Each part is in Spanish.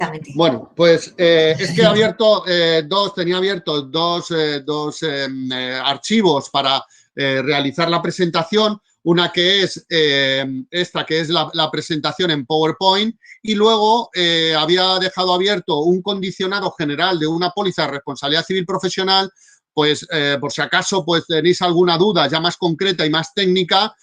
Exactamente. Bueno, pues es que he abierto tenía abiertos dos archivos para realizar la presentación. Una que es esta, que es la presentación en PowerPoint, y luego había dejado abierto un condicionado general de una póliza de responsabilidad civil profesional, pues por si acaso pues tenéis alguna duda ya más concreta y más técnica,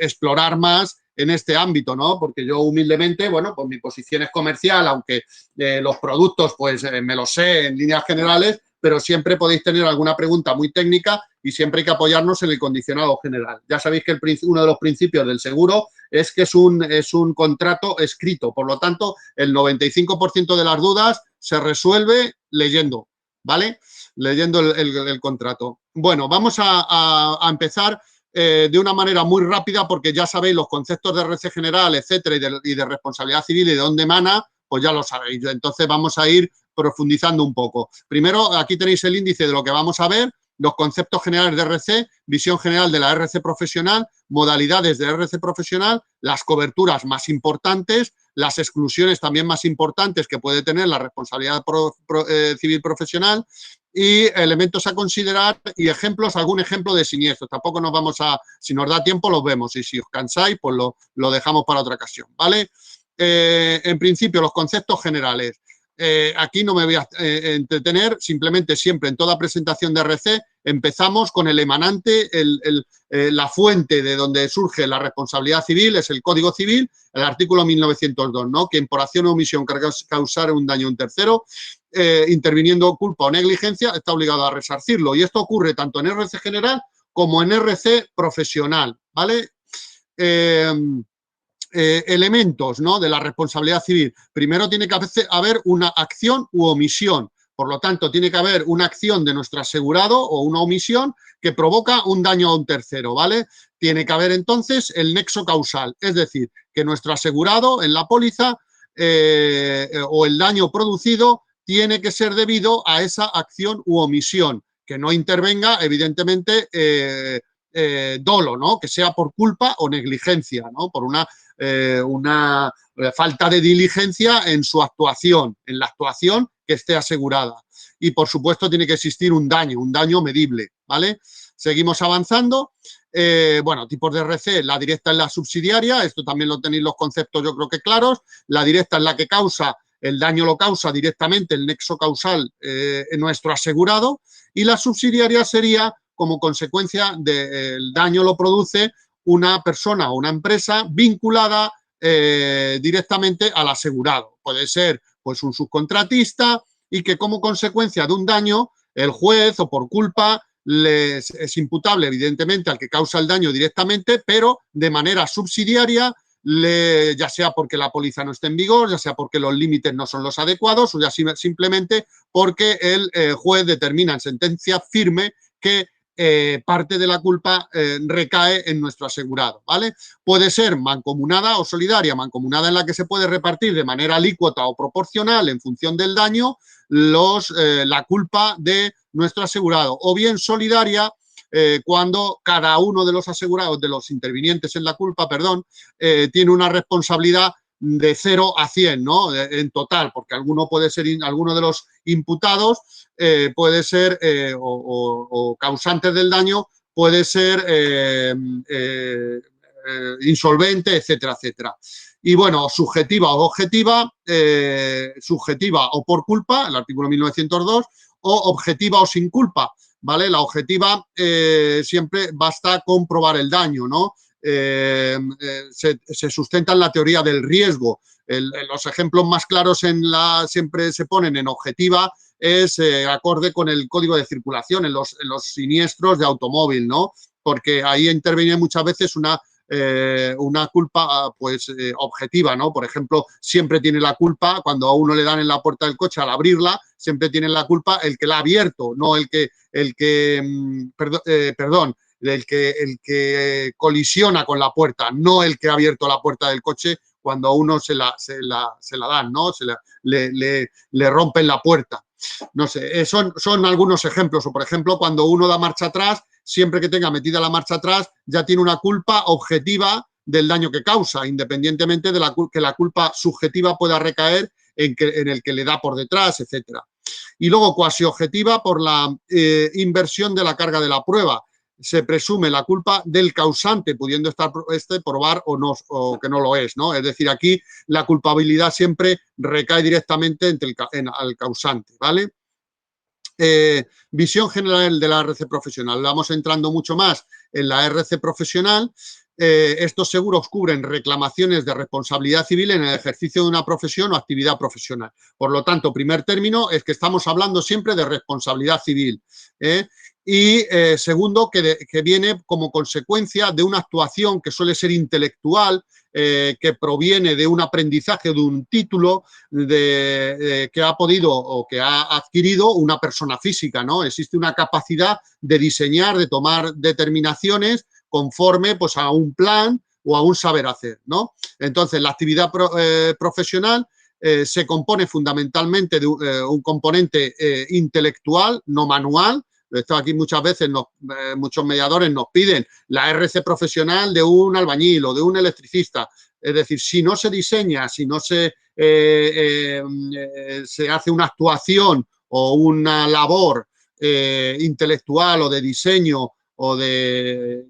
explorar más en este ámbito, ¿no? Porque yo humildemente, bueno, pues mi posición es comercial, aunque los productos, pues me los sé en líneas generales, pero siempre podéis tener alguna pregunta muy técnica y siempre hay que apoyarnos en el condicionado general. Ya sabéis que uno de los principios del seguro es que es un contrato escrito, por lo tanto, el 95% de las dudas se resuelve leyendo, ¿vale? Leyendo el contrato. Bueno, vamos a empezar de una manera muy rápida, porque ya sabéis los conceptos de RC general, etcétera, y de responsabilidad civil y de dónde emana, pues ya lo sabéis. Entonces vamos a ir profundizando un poco. Primero, aquí tenéis el índice de lo que vamos a ver, los conceptos generales de RC, visión general de la RC profesional, modalidades de RC profesional, las coberturas más importantes, las exclusiones también más importantes que puede tener la responsabilidad civil profesional, y elementos a considerar y ejemplos, algún ejemplo de siniestro. Tampoco nos vamos a, si nos da tiempo los vemos, y si os cansáis, pues lo dejamos para otra ocasión, ¿vale? En principio, los conceptos generales. Aquí no me voy a entretener, simplemente siempre en toda presentación de RC empezamos con el emanante, la fuente de donde surge la responsabilidad civil, es el Código Civil, el artículo 1902, ¿no? Quien por acción o omisión causar un daño a un tercero, interviniendo culpa o negligencia, está obligado a resarcirlo. Y esto ocurre tanto en RC general como en RC profesional, ¿vale? Elementos, ¿no?, de la responsabilidad civil. Primero tiene que haber una acción u omisión. Por lo tanto, tiene que haber una acción de nuestro asegurado o una omisión que provoca un daño a un tercero, ¿vale? Tiene que haber entonces el nexo causal, es decir, que nuestro asegurado en la póliza o el daño producido tiene que ser debido a esa acción u omisión, que no intervenga, evidentemente, dolo, ¿no?, que sea por culpa o negligencia, ¿no?, por una falta de diligencia en su actuación, en la actuación que esté asegurada. Y, por supuesto, tiene que existir un daño medible, ¿vale? Seguimos avanzando. Bueno, tipos de RC, la directa es la subsidiaria, esto también lo tenéis los conceptos yo creo que claros. La directa es la que causa, el daño lo causa directamente el nexo causal en nuestro asegurado, y la subsidiaria sería como consecuencia del daño lo produce una persona o una empresa vinculada directamente al asegurado. Puede ser pues un subcontratista, y que como consecuencia de un daño el juez o por culpa es imputable evidentemente al que causa el daño directamente, pero de manera subsidiaria, ya sea porque la póliza no esté en vigor, ya sea porque los límites no son los adecuados, o ya simplemente porque el juez determina en sentencia firme que parte de la culpa recae en nuestro asegurado, ¿vale? Puede ser mancomunada o solidaria. Mancomunada, en la que se puede repartir de manera alícuota o proporcional en función del daño la culpa de nuestro asegurado, o bien solidaria, cuando cada uno de los asegurados, de los intervinientes en la culpa, perdón, tiene una responsabilidad de 0 a 100, ¿no?, en total, porque alguno de los imputados puede ser, o causantes del daño, puede ser insolvente, etcétera, etcétera. Y bueno, subjetiva o objetiva, subjetiva o por culpa, el artículo 1902, o objetiva o sin culpa, ¿vale? La objetiva siempre basta comprobar el daño, ¿no? Se sustenta en la teoría del riesgo. Los ejemplos más claros siempre se ponen en objetiva, es acorde con el código de circulación en los siniestros de automóvil, ¿no? Porque ahí interviene muchas veces una culpa pues objetiva, ¿no? Por ejemplo, siempre tiene la culpa, cuando a uno le dan en la puerta del coche al abrirla, siempre tiene la culpa el que la ha abierto, no el que colisiona con la puerta, no el que ha abierto la puerta del coche cuando a uno se la dan, ¿no? Le rompen la puerta. No sé, son algunos ejemplos. O, por ejemplo, cuando uno da marcha atrás, siempre que tenga metida la marcha atrás, ya tiene una culpa objetiva del daño que causa, independientemente de que la culpa subjetiva pueda recaer en el que le da por detrás, etcétera. Y luego cuasi objetiva por la inversión de la carga de la prueba. Se presume la culpa del causante, pudiendo estar probar o no, o que no lo es, ¿no? Es decir, aquí la culpabilidad siempre recae directamente al causante, ¿vale? Visión general de la RC profesional. Vamos entrando mucho más en la RC profesional. Estos seguros cubren reclamaciones de responsabilidad civil en el ejercicio de una profesión o actividad profesional. Por lo tanto, primer término es que estamos hablando siempre de responsabilidad civil. Y segundo, que viene como consecuencia de una actuación que suele ser intelectual, que proviene de un aprendizaje, de un título que ha podido o que ha adquirido una persona física, ¿no? Existe una capacidad de diseñar, de tomar determinaciones conforme pues, a un plan o a un saber hacer, ¿no? Entonces, la actividad profesional se compone fundamentalmente de un componente intelectual, no manual. Esto aquí muchas veces muchos mediadores nos piden la RC profesional de un albañil o de un electricista. Es decir, si no se diseña, si no se hace una actuación o una labor intelectual o de diseño o de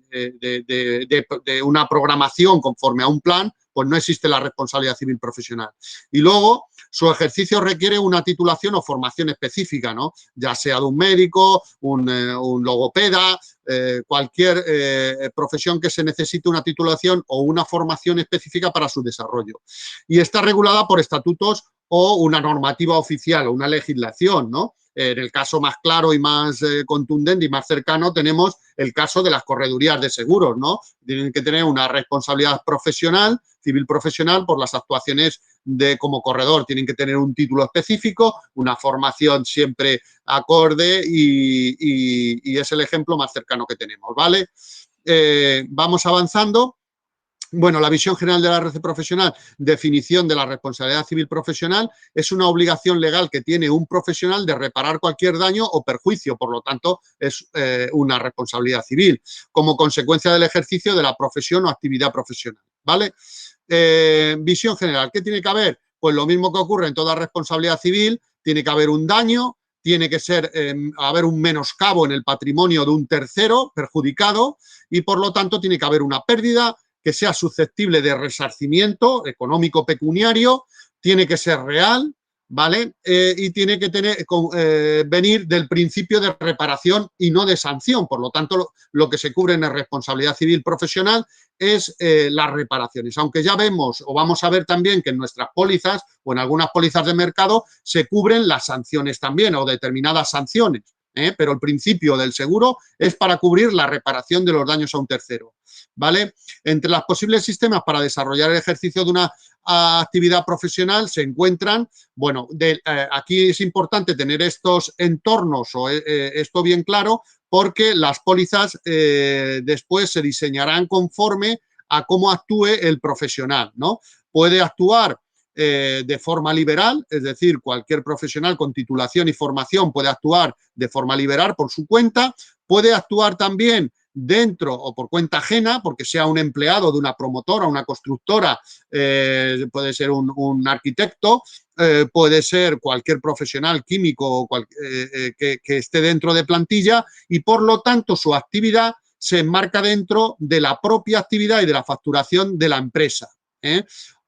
una programación conforme a un plan, pues no existe la responsabilidad civil profesional. Y luego, su ejercicio requiere una titulación o formación específica, ¿no? Ya sea de un médico, un logopeda, cualquier profesión que se necesite una titulación o una formación específica para su desarrollo. Y está regulada por estatutos o una normativa oficial o una legislación, ¿no? En el caso más claro y más contundente y más cercano tenemos el caso de las corredurías de seguros, ¿no? Tienen que tener una responsabilidad profesional, civil profesional, por las actuaciones como corredor. Tienen que tener un título específico, una formación siempre acorde y es el ejemplo más cercano que tenemos, ¿vale? Vamos avanzando. Bueno, la visión general de la RC profesional, definición de la responsabilidad civil profesional, es una obligación legal que tiene un profesional de reparar cualquier daño o perjuicio, por lo tanto, es una responsabilidad civil, como consecuencia del ejercicio de la profesión o actividad profesional, ¿vale? Visión general, ¿qué tiene que haber? Pues lo mismo que ocurre en toda responsabilidad civil, tiene que haber un daño, tiene que haber un menoscabo en el patrimonio de un tercero perjudicado y, por lo tanto, tiene que haber una pérdida que sea susceptible de resarcimiento económico pecuniario, tiene que ser real, ¿vale? Y tiene que venir del principio de reparación y no de sanción. Por lo tanto, lo que se cubre en la responsabilidad civil profesional es las reparaciones. Aunque ya vemos o vamos a ver también que en nuestras pólizas o en algunas pólizas de mercado se cubren las sanciones también o determinadas sanciones. Pero el principio del seguro es para cubrir la reparación de los daños a un tercero, ¿vale? Entre los posibles sistemas para desarrollar el ejercicio de una actividad profesional se encuentran, bueno, aquí es importante tener estos entornos o esto bien claro porque las pólizas después se diseñarán conforme a cómo actúe el profesional, ¿no? Puede actuar de forma liberal, es decir, cualquier profesional con titulación y formación puede actuar de forma liberal por su cuenta, puede actuar también dentro o por cuenta ajena, porque sea un empleado de una promotora, una constructora, puede ser un arquitecto, puede ser cualquier profesional químico que esté dentro de plantilla y, por lo tanto, su actividad se enmarca dentro de la propia actividad y de la facturación de la empresa.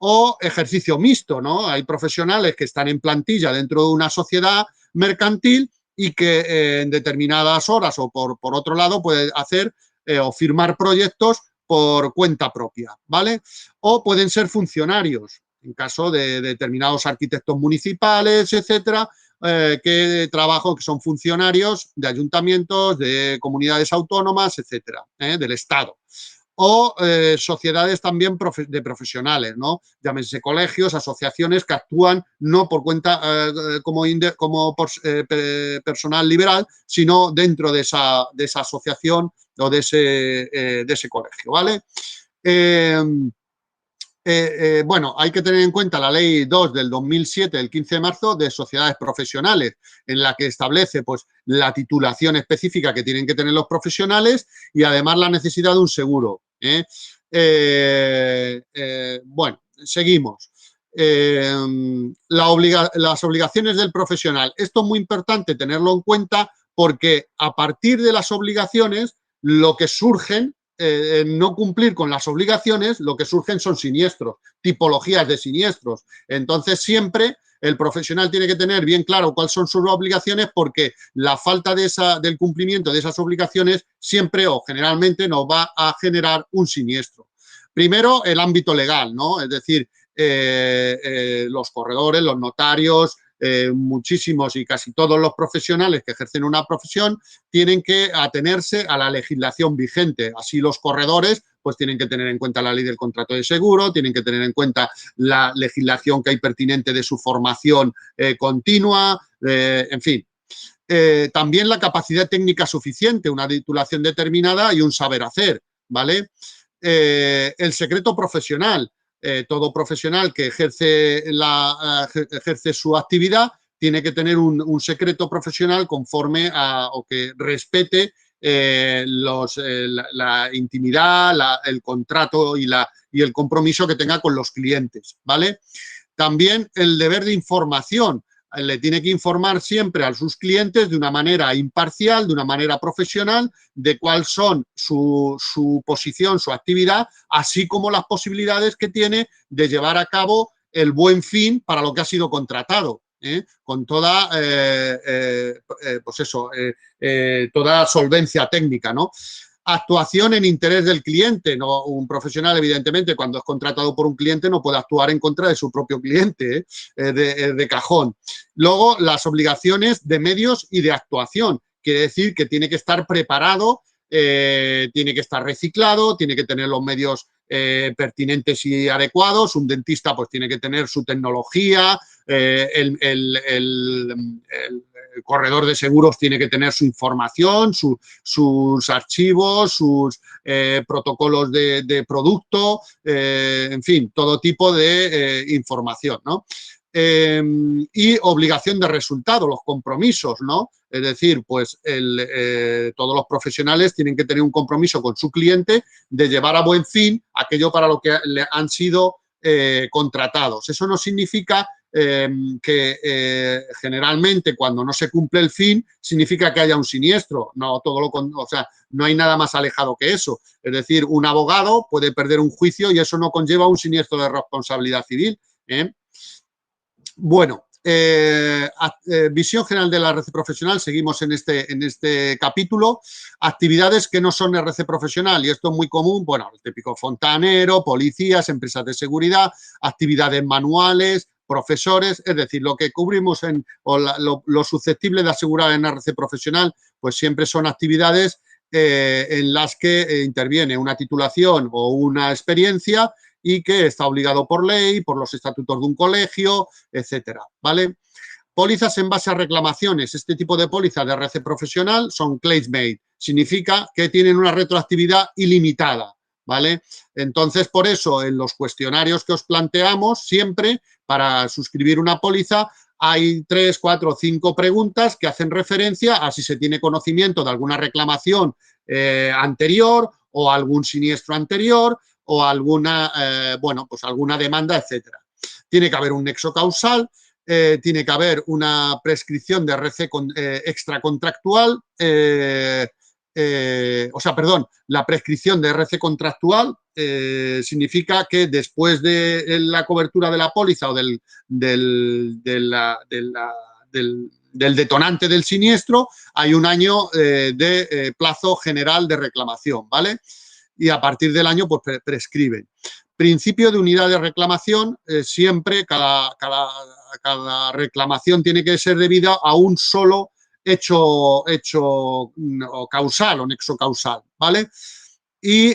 O ejercicio mixto, ¿no? Hay profesionales que están en plantilla dentro de una sociedad mercantil y que en determinadas horas o por otro lado puede hacer o firmar proyectos por cuenta propia, ¿vale? O pueden ser funcionarios, en caso de determinados arquitectos municipales, etcétera, que son funcionarios de ayuntamientos, de comunidades autónomas, etcétera, del Estado. O sociedades también de profesionales, ¿no? Llámense colegios, asociaciones que actúan no por cuenta como personal liberal, sino dentro de esa asociación o de ese colegio, ¿vale? Bueno, hay que tener en cuenta la Ley 2 del 2007, del 15 de marzo, de sociedades profesionales, en la que establece pues, la titulación específica que tienen que tener los profesionales y además la necesidad de un seguro. Bueno, seguimos. Las obligaciones del profesional. Esto es muy importante tenerlo en cuenta porque a partir de las obligaciones, lo que surgen no cumplir con las obligaciones, lo que surgen son siniestros, tipologías de siniestros. Entonces, siempre el profesional tiene que tener bien claro cuáles son sus obligaciones porque la falta del cumplimiento de esas obligaciones siempre o generalmente nos va a generar un siniestro. Primero, el ámbito legal, ¿no? Es decir, los corredores, los notarios, muchísimos y casi todos los profesionales que ejercen una profesión tienen que atenerse a la legislación vigente. Así los corredores pues tienen que tener en cuenta la ley del contrato de seguro, tienen que tener en cuenta la legislación que hay pertinente de su formación continua, en fin. También la capacidad técnica suficiente, una titulación determinada y un saber hacer, ¿vale? El secreto profesional. Todo profesional que ejerce su actividad tiene que tener un secreto profesional conforme o que respete la intimidad, el contrato y el compromiso que tenga con los clientes, ¿vale? También el deber de información. Le tiene que informar siempre a sus clientes de una manera imparcial, de una manera profesional, de cuál son su posición, su actividad, así como las posibilidades que tiene de llevar a cabo el buen fin para lo que ha sido contratado. Con toda, pues eso, toda solvencia técnica, ¿no? Actuación en interés del cliente. ¿No? Un profesional, evidentemente, cuando es contratado por un cliente, no puede actuar en contra de su propio cliente, de cajón. Luego, las obligaciones de medios y de actuación. Quiere decir que tiene que estar preparado, tiene que estar reciclado, tiene que tener los medios pertinentes y adecuados. Un dentista pues tiene que tener su tecnología, el corredor de seguros tiene que tener su información, sus archivos, sus protocolos de producto, en fin, todo tipo de información, ¿no? Y obligación de resultado, los compromisos, ¿no? Es decir, pues todos los profesionales tienen que tener un compromiso con su cliente de llevar a buen fin aquello para lo que han sido contratados. Eso no significa que generalmente cuando no se cumple el fin significa que haya un siniestro. No, o sea, no hay nada más alejado que eso. Es decir, un abogado puede perder un juicio y eso no conlleva un siniestro de responsabilidad civil. Bueno, visión general de la RC profesional, seguimos en este capítulo. Actividades que no son RC profesional, y esto es muy común, bueno, el típico fontanero, policías, empresas de seguridad, actividades manuales, profesores, es decir, lo que cubrimos lo susceptible de asegurar en RC profesional, pues siempre son actividades en las que interviene una titulación o una experiencia y que está obligado por ley, por los estatutos de un colegio, etcétera, ¿vale? Pólizas en base a reclamaciones. Este tipo de pólizas de RC profesional son claims-made. Significa que tienen una retroactividad ilimitada, ¿vale? Entonces, por eso, en los cuestionarios que os planteamos, siempre, para suscribir una póliza, hay 3, 4 o 5 preguntas que hacen referencia a si se tiene conocimiento de alguna reclamación anterior o algún siniestro anterior o alguna, bueno, pues alguna demanda, etcétera. Tiene que haber un nexo causal, tiene que haber una prescripción de RC extracontractual, o sea, perdón, la prescripción de RC contractual significa que después de la cobertura de la póliza o del detonante del siniestro, hay un año de plazo general de reclamación, ¿vale? Y a partir del año pues prescriben. Principio de unidad de reclamación, siempre cada reclamación tiene que ser debida a un solo hecho causal o nexo causal, ¿vale? Y,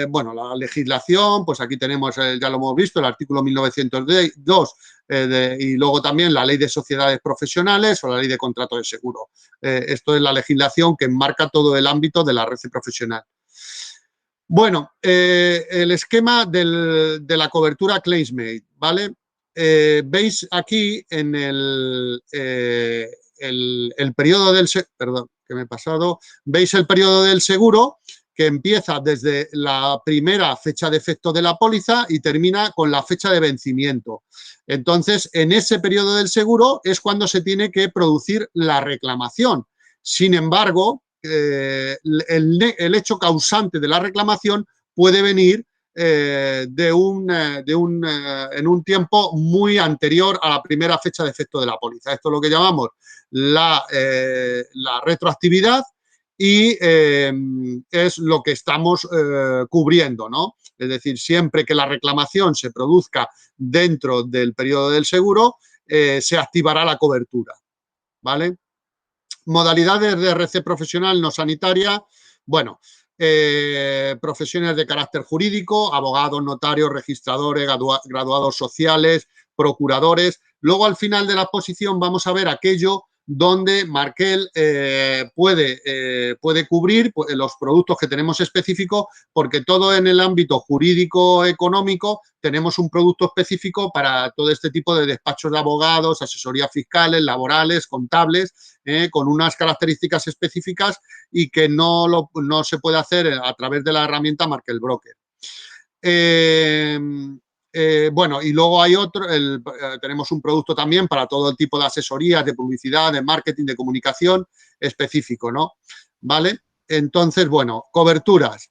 bueno, la legislación, pues aquí tenemos, ya lo hemos visto, el artículo 1902 y luego también la ley de sociedades profesionales o la ley de contrato de seguro. Esto es la legislación que enmarca todo el ámbito de la red profesional. Bueno, el esquema de la cobertura claims-made, ¿vale? Veis aquí en el periodo del... Perdón, que me he pasado. Veis el periodo del seguro que empieza desde la primera fecha de efecto de la póliza y termina con la fecha de vencimiento. Entonces, en ese periodo del seguro es cuando se tiene que producir la reclamación. Sin embargo, el hecho causante de la reclamación puede venir en un tiempo muy anterior a la primera fecha de efecto de la póliza. Esto es lo que llamamos la retroactividad y es lo que estamos cubriendo, ¿no? Es decir, siempre que la reclamación se produzca dentro del periodo del seguro, se activará la cobertura, ¿vale? Modalidades de RC profesional no sanitaria, bueno, profesiones de carácter jurídico, abogados, notarios, registradores, graduados sociales, procuradores. Luego, al final de la exposición, vamos a ver aquello donde Markel puede cubrir los productos que tenemos específicos, porque todo en el ámbito jurídico-económico tenemos un producto específico para todo este tipo de despachos de abogados, asesorías fiscales, laborales, contables, con unas características específicas y que no se puede hacer a través de la herramienta Markel Broker. Bueno, y luego hay otro, tenemos un producto también para todo el tipo de asesorías, de publicidad, de marketing, de comunicación específico, ¿no? ¿Vale? Entonces, bueno, coberturas.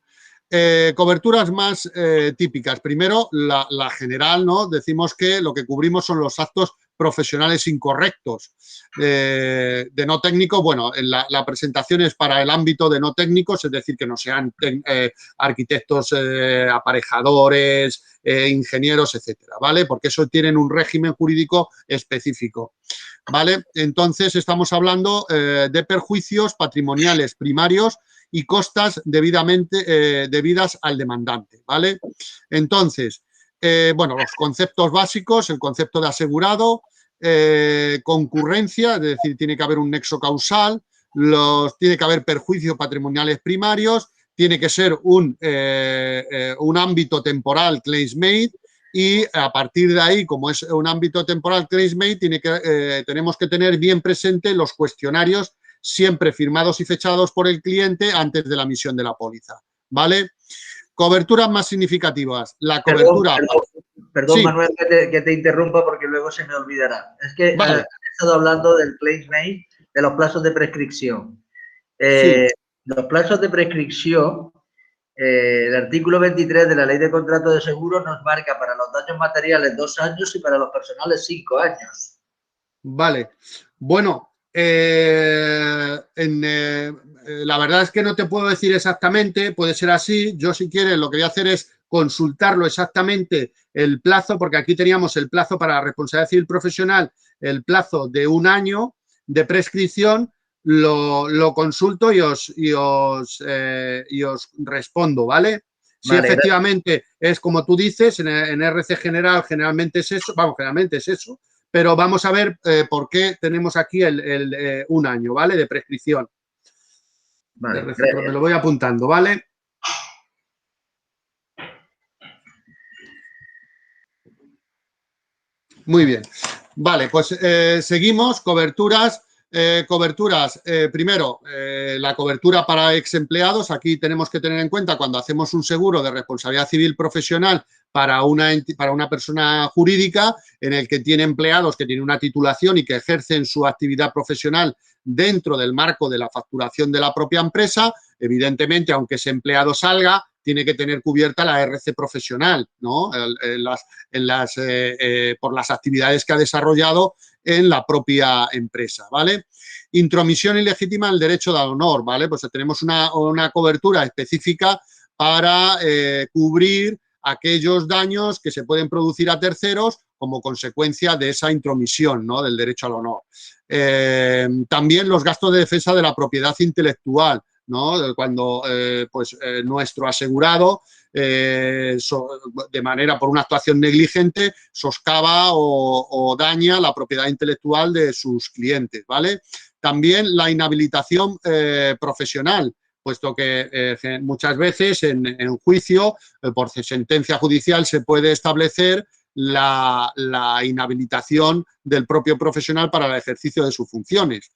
Coberturas más típicas. Primero, la general, ¿no? Decimos que lo que cubrimos son los actos profesionales incorrectos. De no técnicos, bueno, la presentación es para el ámbito de no técnicos, es decir, que no sean arquitectos, aparejadores, ingenieros, etcétera, ¿vale? Porque eso tienen un régimen jurídico específico, ¿vale? Entonces, estamos hablando de perjuicios patrimoniales primarios y costas debidas al demandante, ¿vale? Entonces, bueno, los conceptos básicos, el concepto de asegurado, concurrencia, es decir, tiene que haber un nexo causal, tiene que haber perjuicios patrimoniales primarios, tiene que ser un ámbito temporal claims-made y a partir de ahí, como es un ámbito temporal claims-made, tenemos que tener bien presente los cuestionarios siempre firmados y fechados por el cliente antes de la emisión de la póliza, ¿vale? Coberturas más significativas. La cobertura... Perdón, sí. Manuel, que te interrumpa porque luego se me olvidará. Es que vale. has estado hablando del claims-made, de los plazos de prescripción. Sí. Los plazos de prescripción, el artículo 23 de la Ley de Contrato de Seguro nos marca para los daños materiales 2 años y para los personales 5 años. Vale. Bueno, la verdad es que no te puedo decir exactamente, puede ser así. Yo, si quieres, lo que voy a hacer es consultarlo exactamente el plazo, porque aquí teníamos el plazo para la responsabilidad civil profesional, el plazo de 1 año de prescripción. Lo consulto y os respondo, ¿vale? Si Vale, efectivamente gracias. Es como tú dices, en RC general generalmente es eso, vamos, generalmente es eso, pero vamos a ver por qué tenemos aquí 1 año, ¿vale? De prescripción. Vale, Me lo voy apuntando, ¿vale? Muy bien. Vale, pues seguimos. Coberturas. Primero, la cobertura para ex empleados. Aquí tenemos que tener en cuenta cuando hacemos un seguro de responsabilidad civil profesional para una persona jurídica en el que tiene empleados que tienen una titulación y que ejercen su actividad profesional dentro del marco de la facturación de la propia empresa. Evidentemente, aunque ese empleado salga, tiene que tener cubierta la RC profesional, ¿no? Por las actividades que ha desarrollado en la propia empresa, ¿vale? Intromisión ilegítima en el derecho al honor, ¿vale? Pues tenemos una cobertura específica para cubrir aquellos daños que se pueden producir a terceros como consecuencia de esa intromisión, ¿no? Del derecho al honor. También los gastos de defensa de la propiedad intelectual, ¿no? Cuando nuestro asegurado por una actuación negligente soscava o daña la propiedad intelectual de sus clientes, ¿vale? También la inhabilitación profesional puesto que muchas veces en juicio, por sentencia judicial, se puede establecer la inhabilitación del propio profesional para el ejercicio de sus funciones.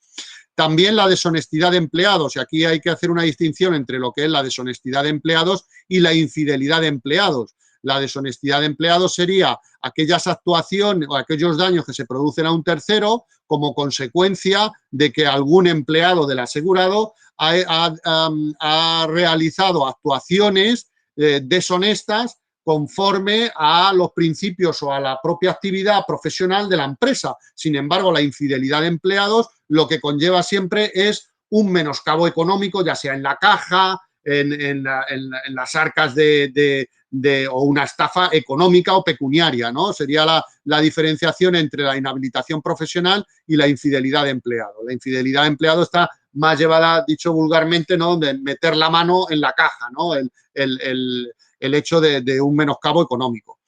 También la deshonestidad de empleados, y aquí hay que hacer una distinción entre lo que es la deshonestidad de empleados y la infidelidad de empleados. La deshonestidad de empleados sería aquellas actuaciones o aquellos daños que se producen a un tercero como consecuencia de que algún empleado del asegurado ha realizado actuaciones deshonestas conforme a los principios o a la propia actividad profesional de la empresa. Sin embargo, la infidelidad de empleados lo que conlleva siempre es un menoscabo económico, ya sea en la caja, en las arcas o una estafa económica o pecuniaria, ¿no? Sería la diferenciación entre la inhabilitación profesional y la infidelidad de empleado. La infidelidad de empleado está más llevada, dicho vulgarmente, ¿no?, de meter la mano en la caja, ¿no?, el hecho de un menoscabo económico.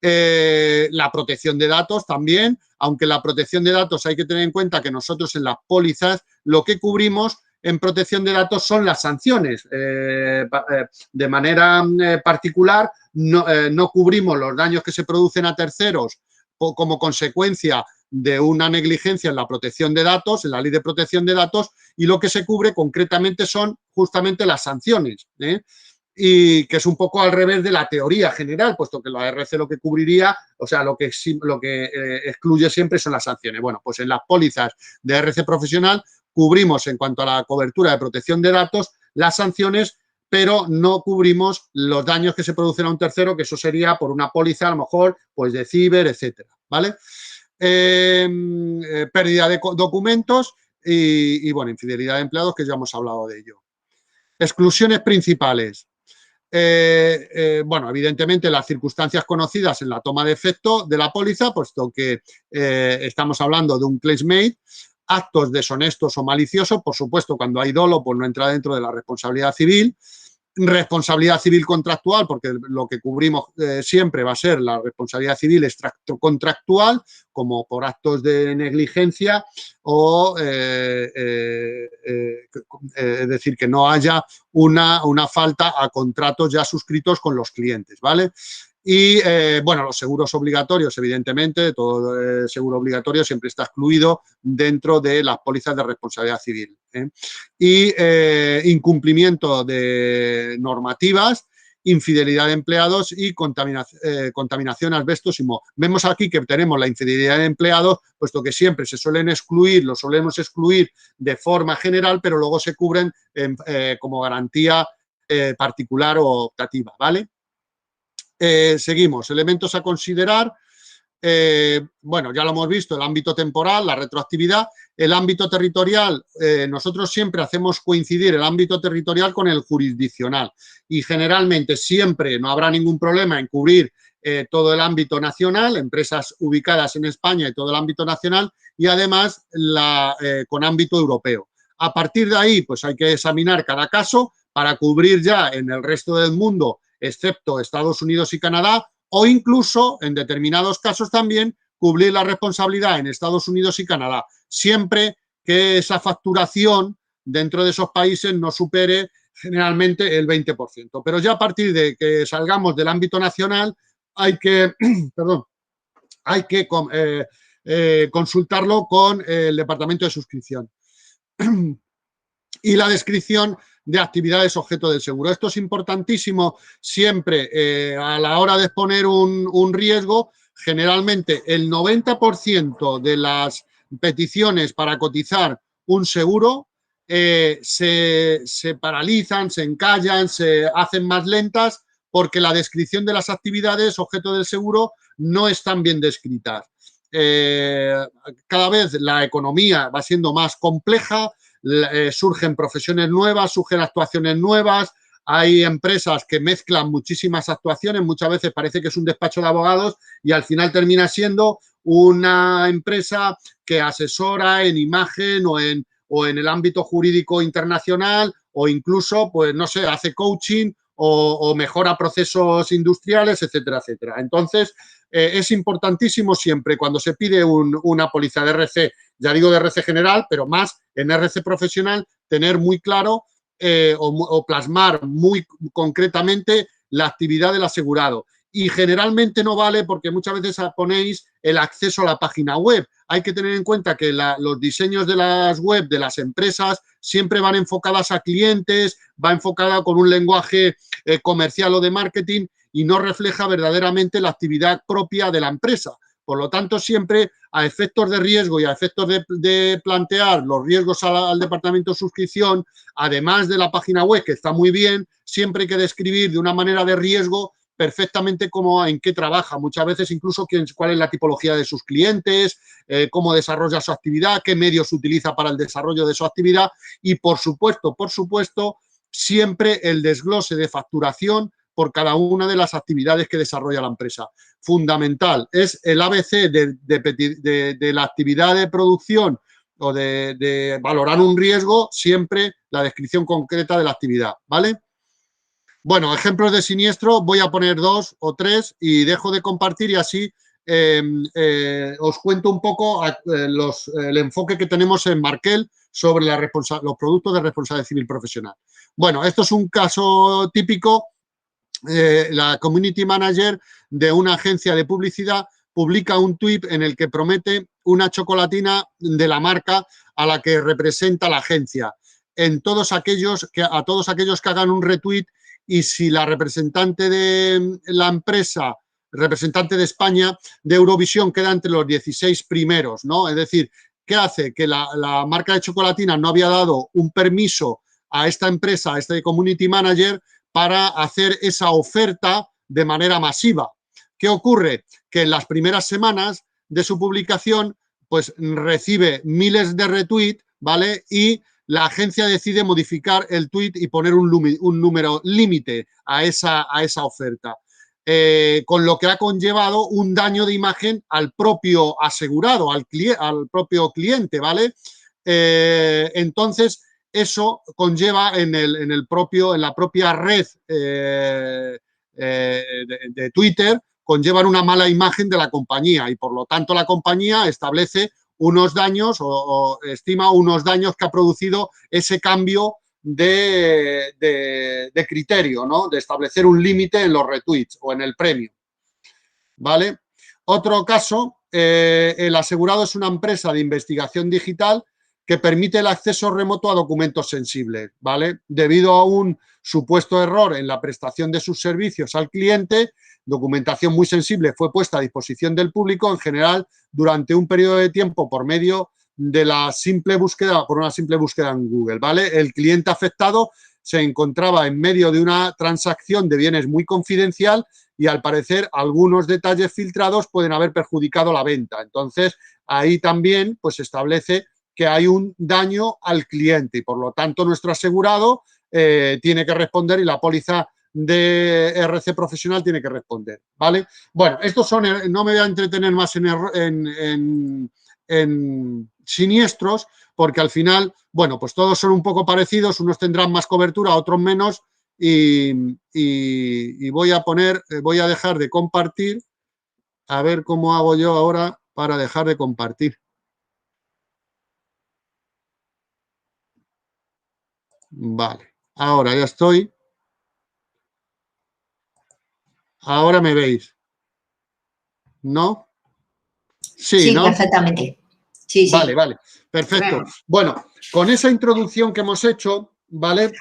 La protección de datos también, aunque la protección de datos hay que tener en cuenta que nosotros en las pólizas lo que cubrimos en protección de datos son las sanciones. De manera particular, no cubrimos los daños que se producen a terceros como consecuencia de una negligencia en la protección de datos, en la ley de protección de datos, y lo que se cubre concretamente son justamente las sanciones, y que es un poco al revés de la teoría general, puesto que la RC lo que cubriría, o sea, lo que excluye siempre son las sanciones. Bueno, pues en las pólizas de RC profesional cubrimos en cuanto a la cobertura de protección de datos las sanciones, pero no cubrimos los daños que se producen a un tercero, que eso sería por una póliza a lo mejor pues de ciber, etcétera, ¿vale? Pérdida de documentos y bueno, infidelidad de empleados, que ya hemos hablado de ello. Exclusiones principales. Bueno, evidentemente las circunstancias conocidas en la toma de efecto de la póliza, puesto que estamos hablando de un claimsmate, actos deshonestos o maliciosos, por supuesto, cuando hay dolo, pues no entra dentro de la responsabilidad civil. Responsabilidad civil contractual, porque lo que cubrimos siempre va a ser la responsabilidad civil extracontractual, como por actos de negligencia o es decir, que no haya una falta a contratos ya suscritos con los clientes, ¿vale? Y, bueno, los seguros obligatorios, evidentemente, todo seguro obligatorio siempre está excluido dentro de las pólizas de responsabilidad civil. Y incumplimiento de normativas, infidelidad de empleados y contaminación, asbestos y moho. Vemos aquí que tenemos la infidelidad de empleados, puesto que siempre se suelen excluir, lo solemos excluir de forma general, pero luego se cubren como garantía particular o optativa, ¿vale? Seguimos, elementos a considerar. Bueno, ya lo hemos visto, el ámbito temporal, la retroactividad, el ámbito territorial, nosotros siempre hacemos coincidir el ámbito territorial con el jurisdiccional y generalmente siempre no habrá ningún problema en cubrir todo el ámbito nacional, empresas ubicadas en España y todo el ámbito nacional y además con ámbito europeo. A partir de ahí, pues hay que examinar cada caso para cubrir ya en el resto del mundo, excepto Estados Unidos y Canadá, o incluso, en determinados casos también, cubrir la responsabilidad en Estados Unidos y Canadá, siempre que esa facturación dentro de esos países no supere generalmente el 20%. Pero ya a partir de que salgamos del ámbito nacional hay que, perdón, hay que consultarlo con el departamento de suscripción. Y la descripción de actividades objeto del seguro. Esto es importantísimo siempre a la hora de exponer un riesgo. Generalmente el 90% de las peticiones para cotizar un seguro se paralizan, se encallan, se hacen más lentas porque la descripción de las actividades objeto del seguro no están bien descritas. Cada vez la economía va siendo más compleja, surgen profesiones nuevas, surgen actuaciones nuevas, hay empresas que mezclan muchísimas actuaciones, muchas veces parece que es un despacho de abogados y al final termina siendo una empresa que asesora en imagen o en el ámbito jurídico internacional o incluso, pues no sé, hace coaching o mejora procesos industriales, etcétera, etcétera. Entonces, es importantísimo siempre cuando se pide una póliza de RC, ya digo de RC general, pero más en RC profesional, tener muy claro o plasmar muy concretamente la actividad del asegurado. Y generalmente no vale porque muchas veces ponéis el acceso a la página web. Hay que tener en cuenta que los diseños de las web de las empresas siempre van enfocadas a clientes, va enfocada con un lenguaje comercial o de marketing y no refleja verdaderamente la actividad propia de la empresa. Por lo tanto, siempre a efectos de riesgo y a efectos de plantear los riesgos al departamento de suscripción, además de la página web, que está muy bien, siempre hay que describir de una manera de riesgo perfectamente cómo, en qué trabaja, muchas veces incluso cuál es la tipología de sus clientes, cómo desarrolla su actividad, qué medios utiliza para el desarrollo de su actividad y, por supuesto, siempre el desglose de facturación por cada una de las actividades que desarrolla la empresa. Fundamental, es el ABC de la actividad de producción o de valorar un riesgo, siempre la descripción concreta de la actividad, ¿vale? Bueno, ejemplos de siniestro, voy a poner 2 o 3 y dejo de compartir y así os cuento un poco el enfoque que tenemos en Markel sobre los productos de responsabilidad civil profesional. Bueno, esto es un caso típico. La community manager de una agencia de publicidad publica un tuit en el que promete una chocolatina de la marca a la que representa la agencia. A todos aquellos que hagan un retweet, y si la representante de la empresa, representante de España, de Eurovisión, queda entre los 16 primeros, ¿no? Es decir, ¿qué hace? Que la marca de chocolatina no había dado un permiso a esta empresa, a este community manager, para hacer esa oferta de manera masiva. ¿Qué ocurre? Que en las primeras semanas de su publicación, pues recibe miles de retweets, ¿vale? Y la agencia decide modificar el tweet y poner un número límite a esa oferta. Con lo que ha conllevado un daño de imagen al propio asegurado, al propio cliente, ¿vale? Entonces, eso conlleva en la propia red de Twitter, conllevan una mala imagen de la compañía y, por lo tanto, la compañía establece unos daños o estima unos daños que ha producido ese cambio de criterio, ¿no? De establecer un límite en los retweets o en el premio, ¿vale? Otro caso, el asegurado es una empresa de investigación digital que permite el acceso remoto a documentos sensibles, ¿vale? Debido a un supuesto error en la prestación de sus servicios al cliente, documentación muy sensible fue puesta a disposición del público, en general, durante un periodo de tiempo por medio de una simple búsqueda en Google, ¿vale? El cliente afectado se encontraba en medio de una transacción de bienes muy confidencial y, al parecer, algunos detalles filtrados pueden haber perjudicado la venta. Entonces, ahí también pues, se establece que hay un daño al cliente y, por lo tanto, nuestro asegurado tiene que responder y la póliza de RC profesional tiene que responder, ¿vale? Bueno, estos son, no me voy a entretener más en siniestros, porque al final, bueno, pues todos son un poco parecidos, unos tendrán más cobertura, otros menos, y voy a dejar de compartir, a ver cómo hago yo ahora para dejar de compartir. Vale, ahora ya estoy. Ahora me veis, ¿no? Sí, ¿no? Perfectamente. Sí, vale, sí. Vale, perfecto. Bueno, con esa introducción que hemos hecho, ¿vale?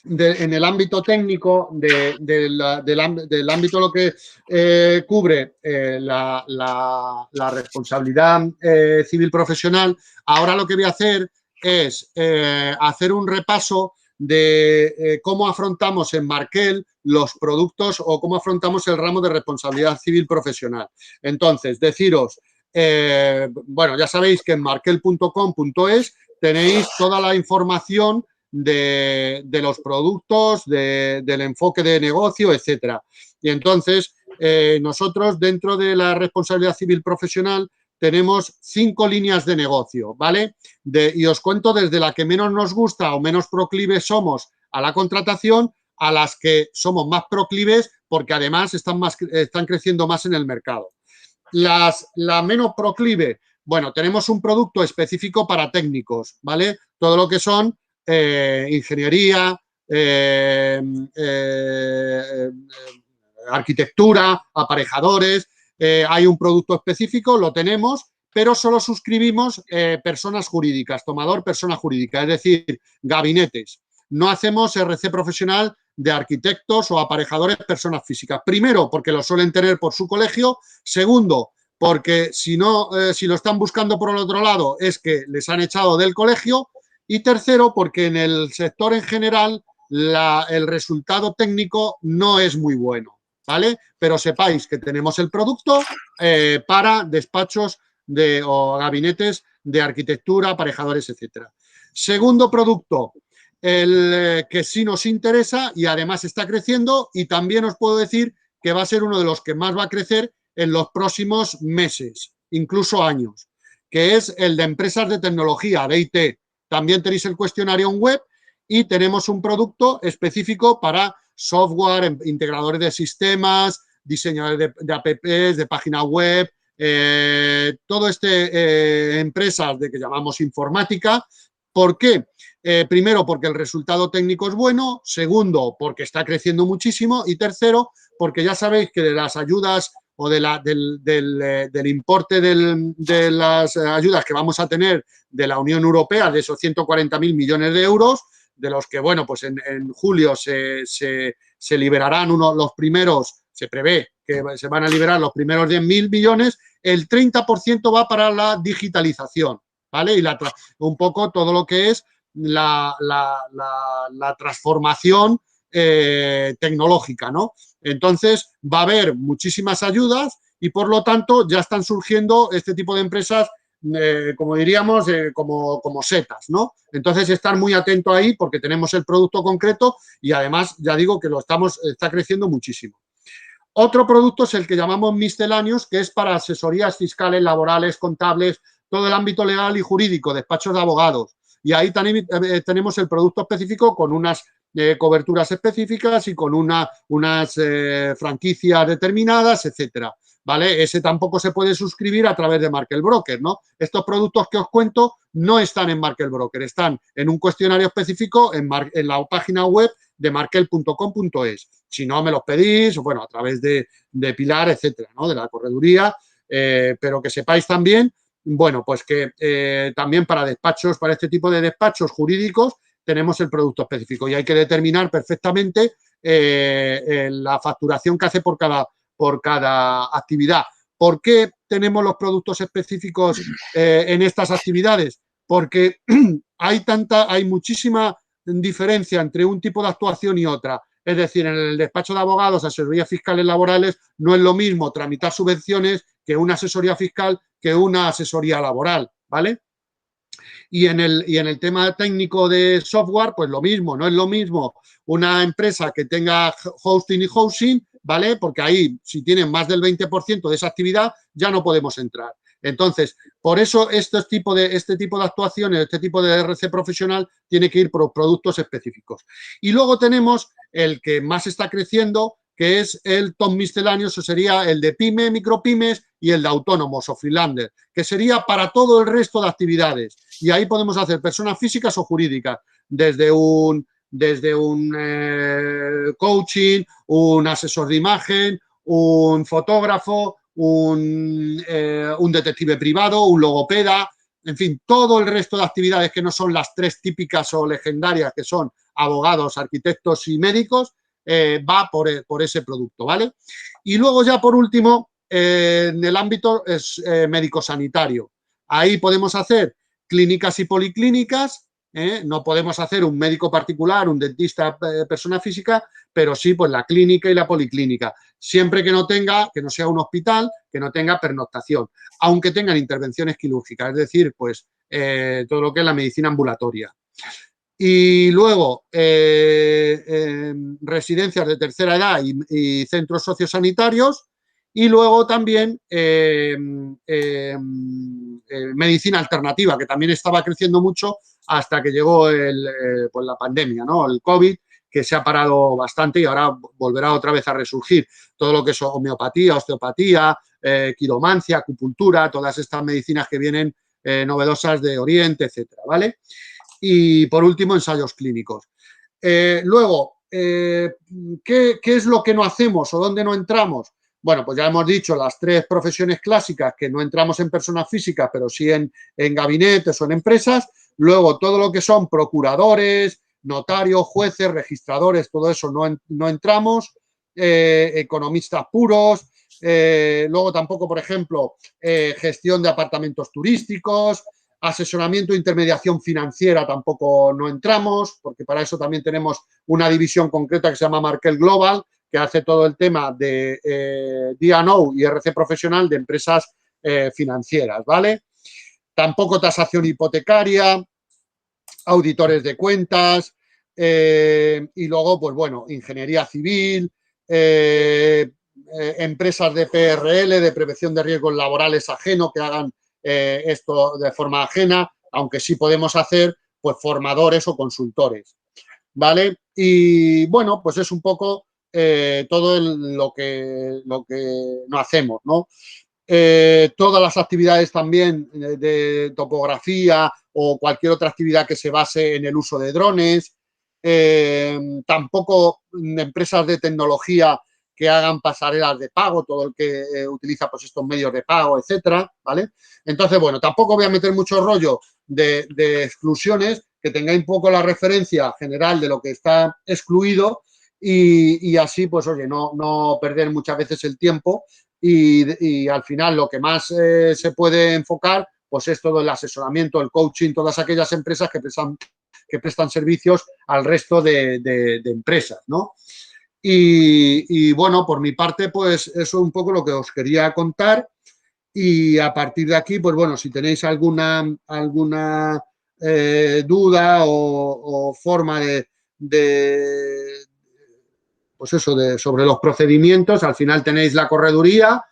En el ámbito técnico, del ámbito lo que cubre la responsabilidad civil profesional, ahora lo que voy a hacer es hacer un repaso de cómo afrontamos en Markel los productos o cómo afrontamos el ramo de responsabilidad civil profesional. Entonces, deciros, bueno, ya sabéis que en markel.com.es tenéis toda la información de los productos, del enfoque de negocio, etcétera. Y entonces, nosotros dentro de la responsabilidad civil profesional tenemos 5 líneas de negocio, ¿vale? Y os cuento desde la que menos nos gusta o menos proclives somos a la contratación a las que somos más proclives porque además están creciendo más en el mercado. La menos proclive, bueno, tenemos un producto específico para técnicos, ¿vale? Todo lo que son ingeniería, arquitectura, aparejadores. Hay un producto específico, lo tenemos, pero solo suscribimos personas jurídicas, tomador persona jurídica, es decir, gabinetes. No hacemos RC profesional de arquitectos o aparejadores personas físicas. Primero, porque lo suelen tener por su colegio. Segundo, porque si no, si lo están buscando por el otro lado es que les han echado del colegio. Y tercero, porque en el sector en general el resultado técnico no es muy bueno, ¿vale? Pero sepáis que tenemos el producto para despachos o gabinetes de arquitectura, aparejadores, etcétera. Segundo producto, el que sí nos interesa y además está creciendo, y también os puedo decir que va a ser uno de los que más va a crecer en los próximos meses, incluso años, que es el de empresas de tecnología, de IT. También tenéis el cuestionario en web y tenemos un producto específico para software, integradores de sistemas, diseñadores de apps, de página web, todo empresas de que llamamos informática. ¿Por qué? Primero, porque el resultado técnico es bueno. Segundo, porque está creciendo muchísimo. Y tercero, porque ya sabéis que de las ayudas o del importe de las ayudas que vamos a tener de la Unión Europea, de esos 140.000 millones de euros, de los que, bueno, pues en julio se liberarán los primeros, se prevé que se van a liberar los primeros 10.000 millones, el 30% va para la digitalización, ¿vale? Y un poco todo lo que es la transformación tecnológica, ¿no? Entonces, va a haber muchísimas ayudas y, por lo tanto, ya están surgiendo este tipo de empresas, como diríamos, como setas, ¿no? Entonces, estar muy atento ahí porque tenemos el producto concreto y, además, ya digo que está creciendo muchísimo. Otro producto es el que llamamos misceláneos, que es para asesorías fiscales, laborales, contables, todo el ámbito legal y jurídico, despachos de abogados. Y ahí también tenemos el producto específico con unas coberturas específicas y con unas franquicias determinadas, etcétera, ¿vale? Ese tampoco se puede suscribir a través de Markel Broker, ¿no? Estos productos que os cuento no están en Markel Broker, están en un cuestionario específico en la página web de markel.com.es. Si no, me los pedís, bueno, a través de Pilar, etcétera, ¿no? De la correduría, pero que sepáis también, bueno, pues que también para despachos, para este tipo de despachos jurídicos, tenemos el producto específico y hay que determinar perfectamente la facturación que hace por cada actividad. ¿Por qué tenemos los productos específicos en estas actividades? Porque hay muchísima diferencia entre un tipo de actuación y otra. Es decir, en el despacho de abogados, asesorías fiscales laborales, no es lo mismo tramitar subvenciones que una asesoría fiscal que una asesoría laboral, ¿vale? Y en el tema técnico de software, pues lo mismo, no es lo mismo una empresa que tenga hosting y housing, ¿vale? Porque ahí, si tienen más del 20% de esa actividad, ya no podemos entrar. Entonces, por eso este tipo de actuaciones, este tipo de RC profesional tiene que ir por productos específicos. Y luego tenemos el que más está creciendo, que es el top misceláneo, eso sería el de pyme, micropymes y el de autónomos o freelander, que sería para todo el resto de actividades. Y ahí podemos hacer personas físicas o jurídicas, desde un coaching, un asesor de imagen, un fotógrafo, un detective privado, un logopeda, en fin, todo el resto de actividades que no son las tres típicas o legendarias, que son abogados, arquitectos y médicos, va por ese producto, ¿vale? Y luego ya por último, en el ámbito médico-sanitario. Ahí podemos hacer clínicas y policlínicas, no podemos hacer un médico particular, un dentista persona física, pero sí pues la clínica y la policlínica, siempre que no sea un hospital, que no tenga pernoctación, aunque tengan intervenciones quirúrgicas, es decir, pues todo lo que es la medicina ambulatoria. Y luego, residencias de tercera edad y centros sociosanitarios. Y luego también medicina alternativa, que también estaba creciendo mucho hasta que llegó pues la pandemia, ¿no? El COVID, que se ha parado bastante y ahora volverá otra vez a resurgir. Todo lo que es homeopatía, osteopatía, quiromancia, acupuntura, todas estas medicinas que vienen novedosas de Oriente, etcétera, ¿vale? y por último ensayos clínicos. Luego, ¿qué es lo que no hacemos o dónde no entramos? Bueno, pues ya hemos dicho las 3 profesiones clásicas que no entramos en personas físicas, pero sí en gabinetes o en empresas. Luego, todo lo que son procuradores, notarios, jueces, registradores, todo eso no entramos. Economistas puros. Luego tampoco, por ejemplo, gestión de apartamentos turísticos, asesoramiento e intermediación financiera tampoco no entramos, porque para eso también tenemos una división concreta que se llama Markel Global, que hace todo el tema de D&O y RC profesional de empresas financieras, ¿vale? Tampoco tasación hipotecaria, auditores de cuentas, y luego, pues bueno, ingeniería civil, empresas de PRL, de prevención de riesgos laborales ajeno, que hagan esto de forma ajena, aunque sí podemos hacer pues formadores o consultores, ¿vale? Y bueno, pues es un poco todo lo que no hacemos, ¿no? Todas las actividades también de topografía o cualquier otra actividad que se base en el uso de drones, tampoco empresas de tecnología que hagan pasarelas de pago, todo el que utiliza pues estos medios de pago, etcétera, ¿vale? Entonces, bueno, tampoco voy a meter mucho rollo de exclusiones, que tengáis un poco la referencia general de lo que está excluido y así, pues, oye, no perder muchas veces el tiempo y al final lo que más se puede enfocar pues es todo el asesoramiento, el coaching, todas aquellas empresas que prestan servicios al resto de empresas, ¿no? Y bueno, por mi parte, pues eso es un poco lo que os quería contar y a partir de aquí, pues bueno, si tenéis alguna duda o forma pues eso, sobre los procedimientos, al final tenéis la correduría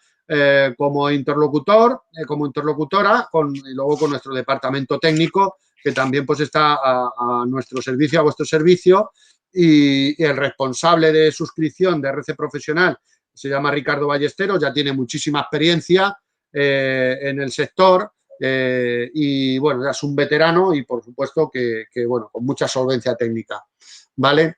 como interlocutor, como interlocutora, y luego con nuestro departamento técnico, que también pues está a nuestro servicio, a vuestro servicio, y el responsable de suscripción de RC Profesional se llama Ricardo Ballesteros, ya tiene muchísima experiencia en el sector y bueno, ya es un veterano y por supuesto que bueno, con mucha solvencia técnica, ¿vale?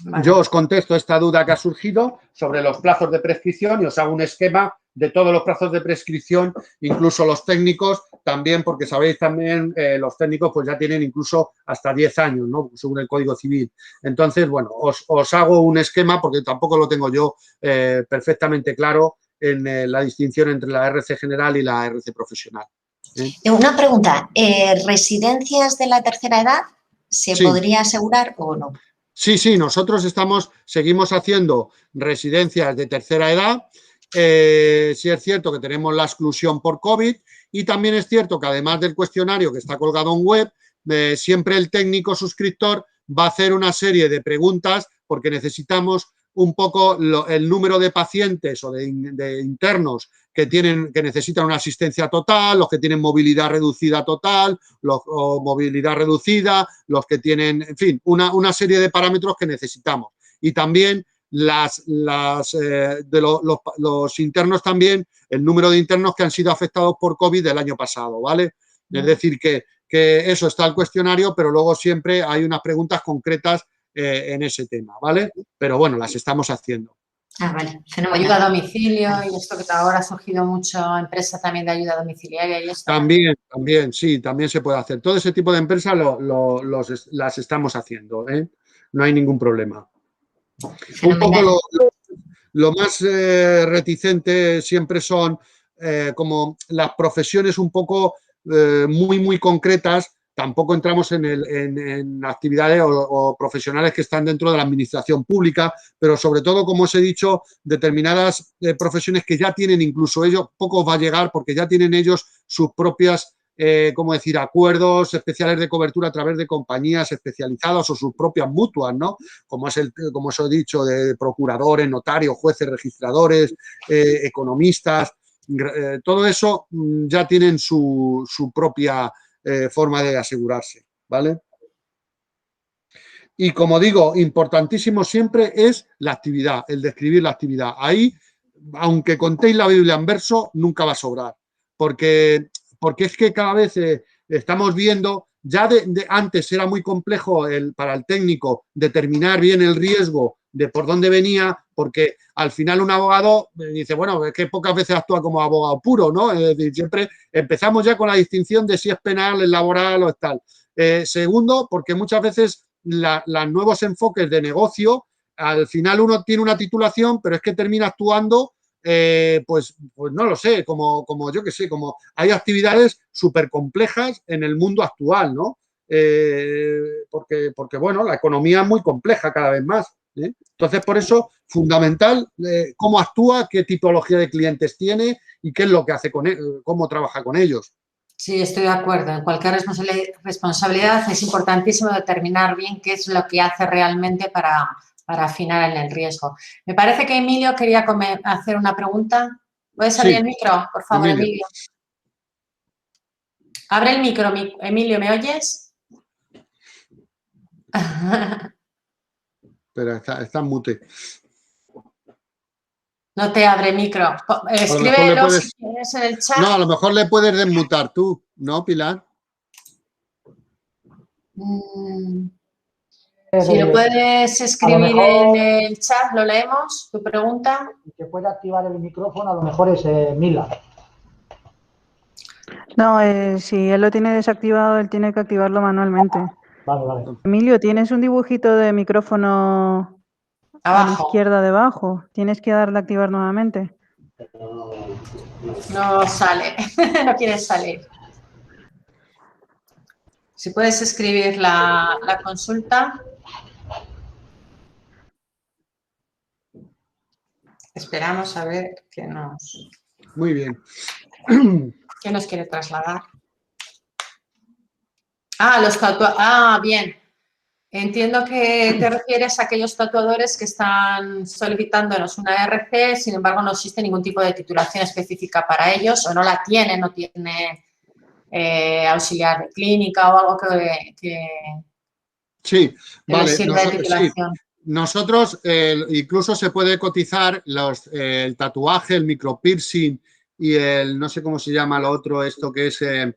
Vale. Yo os contesto esta duda que ha surgido sobre los plazos de prescripción y os hago un esquema de todos los plazos de prescripción, incluso los técnicos también, porque sabéis también los técnicos pues ya tienen incluso hasta 10 años, ¿no? Según el Código Civil. Entonces, bueno, os hago un esquema porque tampoco lo tengo yo perfectamente claro en la distinción entre la RC general y la RC profesional. Una pregunta, ¿residencias de la tercera edad se podría asegurar o no? Sí, nosotros seguimos haciendo residencias de tercera edad. Sí es cierto que tenemos la exclusión por COVID y también es cierto que además del cuestionario que está colgado en web, siempre el técnico suscriptor va a hacer una serie de preguntas porque necesitamos un poco el número de pacientes o de internos que necesitan una asistencia total, los que tienen movilidad reducida total, o movilidad reducida, los que tienen, en fin, una serie de parámetros que necesitamos. Y también los internos también, el número de internos que han sido afectados por COVID del año pasado, ¿vale? Es decir, que eso está el cuestionario, pero luego siempre hay unas preguntas concretas en ese tema, ¿vale? Pero bueno, las estamos haciendo. Vale. Ayuda a domicilio y esto que ahora ha surgido mucho, empresa también de ayuda domiciliaria y esto. También, sí, también se puede hacer. Todo ese tipo de empresas las estamos haciendo, ¿eh? No hay ningún problema. Un poco lo más reticente siempre son como las profesiones un poco muy concretas. Tampoco entramos en actividades o profesionales que están dentro de la administración pública, pero sobre todo, como os he dicho, determinadas profesiones que ya tienen incluso ellos, poco va a llegar porque ya tienen ellos sus propias, ¿cómo decir?, acuerdos especiales de cobertura a través de compañías especializadas o sus propias mutuas, ¿no? Como os he dicho, de procuradores, notarios, jueces, registradores, economistas, todo eso ya tienen su propia forma de asegurarse, ¿vale? Y como digo, importantísimo siempre es la actividad, el describir la actividad. Ahí, aunque contéis la Biblia en verso, nunca va a sobrar, porque es que cada vez estamos viendo ya antes era muy complejo para el técnico determinar bien el riesgo de por dónde venía, porque al final un abogado dice, bueno, es que pocas veces actúa como abogado puro, ¿no? Es decir, siempre empezamos ya con la distinción de si es penal, es laboral o es tal. Segundo, porque muchas veces los nuevos enfoques de negocio, al final uno tiene una titulación, pero es que termina actuando, pues no lo sé, como yo que sé, como hay actividades súper complejas en el mundo actual, ¿no? Porque, bueno, la economía es muy compleja cada vez más. Entonces, por eso, fundamental cómo actúa, qué tipología de clientes tiene y qué es lo que hace con él, cómo trabaja con ellos. Sí, estoy de acuerdo. En cualquier responsabilidad es importantísimo determinar bien qué es lo que hace realmente para afinar en el riesgo. Me parece que Emilio quería hacer una pregunta. ¿Puedes abrir el micro, por favor, Emilio? Abre el micro, Emilio, ¿me oyes? Pero está en mute. No te abre micro. Escríbelo si quieres en el chat. No, a lo mejor le puedes desmutar tú, ¿no, Pilar? Si lo puedes escribir en el chat, lo leemos, tu pregunta. El que puede activar el micrófono a lo mejor es Mila. No, si él lo tiene desactivado, él tiene que activarlo manualmente. Vale. Emilio, tienes un dibujito de micrófono a la izquierda debajo. Tienes que darle a activar nuevamente. No sale, no quiere salir. Si puedes escribir la consulta. Esperamos a ver qué nos... Muy bien. ¿Qué nos quiere trasladar? Los tatuadores. Bien. Entiendo que te refieres a aquellos tatuadores que están solicitándonos una RC, sin embargo no existe ningún tipo de titulación específica para ellos o no la tienen, no tiene auxiliar de clínica o algo que sí, vale. les sirva de titulación. Sí. Nosotros incluso se puede cotizar el tatuaje, el micropiercing y el, no sé cómo se llama lo otro, esto que es el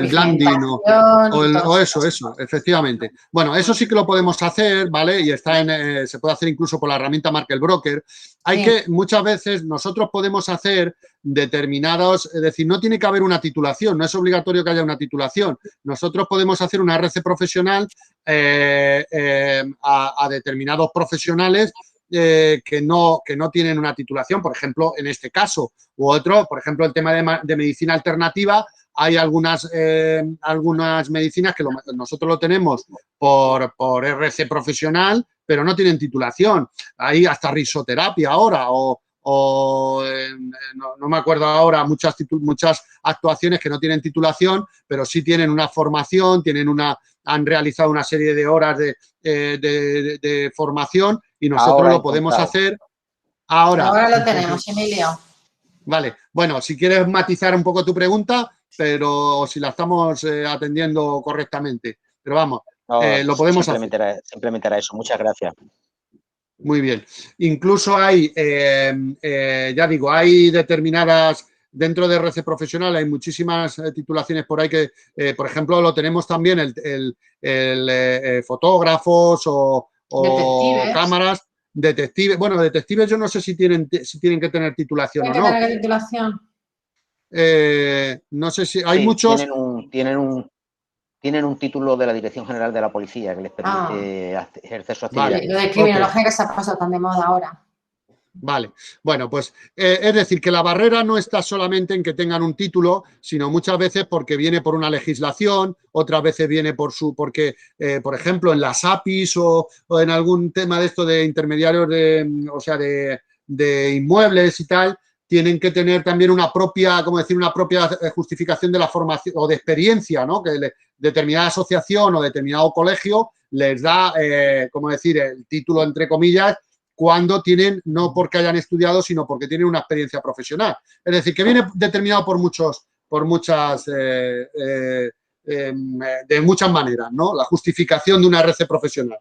blending o eso, efectivamente. Bueno, eso sí que lo podemos hacer, ¿vale? Y se puede hacer incluso por la herramienta Markel Broker. Muchas veces nosotros podemos hacer determinados, es decir, no tiene que haber una titulación, no es obligatorio que haya una titulación. Nosotros podemos hacer una RC profesional a determinados profesionales que no tienen una titulación, por ejemplo, en este caso, u otro, por ejemplo, el tema de medicina alternativa, hay algunas medicinas que nosotros lo tenemos por RC profesional, pero no tienen titulación. Hay hasta risoterapia ahora no me acuerdo ahora, muchas actuaciones que no tienen titulación, pero sí tienen una formación, han realizado una serie de horas de formación y nosotros lo podemos hacer ahora. Ahora lo tenemos, Emilio. Vale, bueno, si quieres matizar un poco tu pregunta, pero si la estamos atendiendo correctamente. Pero vamos, lo podemos hacer. Simplemente era eso. Muchas gracias. Muy bien. Incluso hay, ya digo, hay determinadas, dentro de RC Profesional hay muchísimas titulaciones por ahí que, por ejemplo, lo tenemos también fotógrafos o cámaras, detectives. Bueno, detectives yo no sé si tienen que tener titulación o no. ¿Tienen que tener titulación? No sé si hay muchos... Tienen un título de la Dirección General de la Policía que les permite ejercer su actividad. Vale, lo de criminología que se ha pasado tan de moda ahora. Vale, bueno, pues es decir, que la barrera no está solamente en que tengan un título, sino muchas veces porque viene por una legislación, otras veces viene porque, por ejemplo, en las APIs o en algún tema de esto de intermediarios de inmuebles y tal, tienen que tener también una propia, justificación de la formación o de experiencia, ¿no? Que determinada asociación o determinado colegio les da, el título, entre comillas, cuando tienen, no porque hayan estudiado, sino porque tienen una experiencia profesional. Es decir, que viene determinado de muchas maneras, ¿no? La justificación de una RC profesional.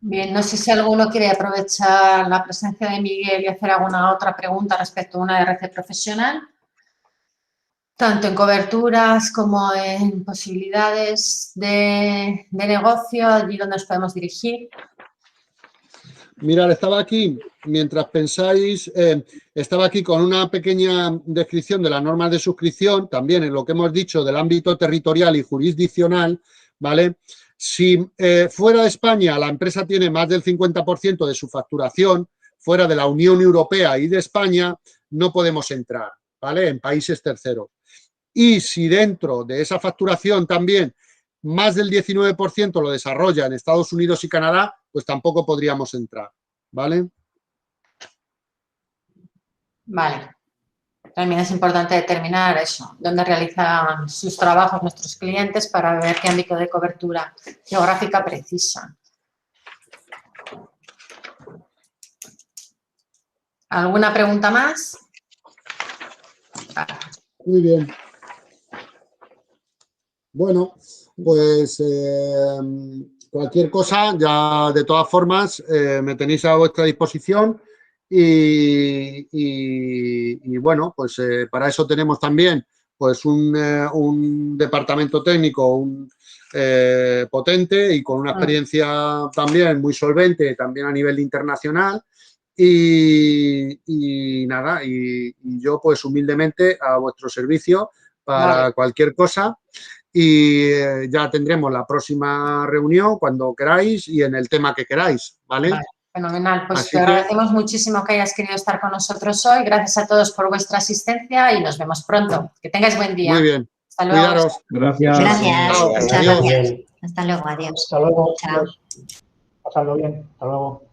Bien, no sé si alguno quiere aprovechar la presencia de Miguel y hacer alguna otra pregunta respecto a una RC profesional. Tanto en coberturas como en posibilidades de negocio, allí donde nos podemos dirigir. Mirad, estaba aquí, mientras pensáis, estaba aquí con una pequeña descripción de las normas de suscripción, también en lo que hemos dicho del ámbito territorial y jurisdiccional, ¿vale? Si fuera de España la empresa tiene más del 50% de su facturación, fuera de la Unión Europea y de España, no podemos entrar, ¿vale? En países terceros. Y si dentro de esa facturación también más del 19% lo desarrolla en Estados Unidos y Canadá, pues tampoco podríamos entrar, ¿vale? Vale. También es importante determinar eso, dónde realizan sus trabajos nuestros clientes para ver qué ámbito de cobertura geográfica precisan. ¿Alguna pregunta más? Muy bien. Bueno, pues cualquier cosa, ya de todas formas, me tenéis a vuestra disposición y bueno, pues para eso tenemos también pues un departamento técnico potente y con una experiencia también muy solvente, también a nivel internacional. Y nada, y yo pues humildemente a vuestro servicio para cualquier cosa. Y ya tendremos la próxima reunión cuando queráis y en el tema que queráis, ¿vale? Vale, fenomenal. Pues te agradecemos muchísimo que hayas querido estar con nosotros hoy. Gracias a todos por vuestra asistencia y nos vemos pronto. Que tengáis buen día. Muy bien. Hasta luego. Cuidaros. Gracias. Muchas gracias. Hasta luego. Adiós. Hasta luego. Chao. Pasadlo bien. Hasta luego.